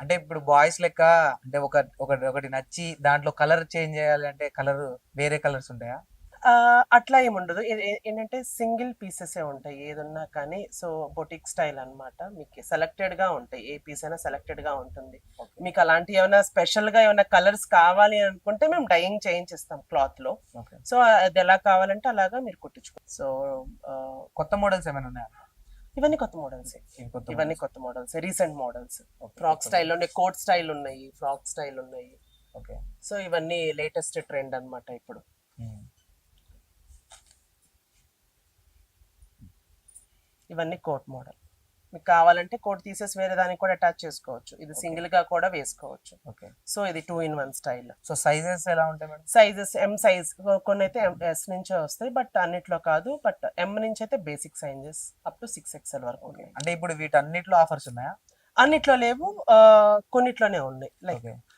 అంటే ఇప్పుడు బాయ్స్ లెక్క అంటే ఒకటి నచ్చి దాంట్లో కలర్ చేంజ్ చేయాలి అంటే కలర్ వేరే కలర్స్ ఉంటాయా? అట్లా ఏముండదు. ఏంటంటే సింగిల్ పీసెసే ఉంటాయి ఏదున్నా కానీ. సో, బొటిక్ స్టైల్ అన్నమాట. మీకు సెలెక్టెడ్‌గా ఉంటాయి. ఏ పీస్ అయినా సెలెక్టెడ్‌గా ఉంటుంది. ఓకే. మీకు అలాంటివి ఏమైనా స్పెషల్‌గా ఏమైనా కలర్స్ కావాలి అనుకుంటే మేము డైయింగ్ చేయించిస్తాం క్లాత్‌లో. ఓకే. సో, అది ఎలా కావాలంటే అలాగా మీరు కుట్టించుకోవచ్చు. సో, ఆహ్, కొత్త మోడల్స్ ఏమైనా ఉన్నాయా? ఇవన్నీ కొత్త మోడల్సే. ఇవి కొత్త ఇవన్నీ మోడల్స్. కొత్త మోడల్సే. Recent models. ఓకే. ఫ్రాక్ కొత్త స్టైల్‌లోనే కోట్ స్టైల్ ఉన్నాయి. ఫ్రాక్ స్టైల్ ఉన్నాయి. ఓకే. సో, ఇవన్నీ లేటెస్ట్ ట్రెండ్ అన్నమాట ఇప్పుడు. హ్మ్. ఇవన్నీ కోట్ మోడల్. మీకు కావాలంటే కోట్ తీసేసి వేరే దానికి కూడా అటాచ్ చేసుకోవచ్చు. ఇది ఓకే. సింగిల్ గా కూడా వేసుకోవచ్చు. ఓకే. సో ఇది 2 in 1 స్టైల్. సో సైజెస్ ఎలా ఉంటాయి మేడం? సైజెస్ ఎం సైజ్, కొన్ని అయితే ఎస్ నుంచే వస్తాయి, బట్ అన్నిట్లో కాదు. బట్ ఎం నుంచి అయితే basic sizes up to 6XL వరకు ఓకే. ఉన్నాయి. అంటే ఇప్పుడు వీటన్నిటిలో ఆఫర్స్ ఉన్నాయా? అన్నిట్లో లేవు, కొన్నిట్లోనే ఉన్నాయి. Like okay.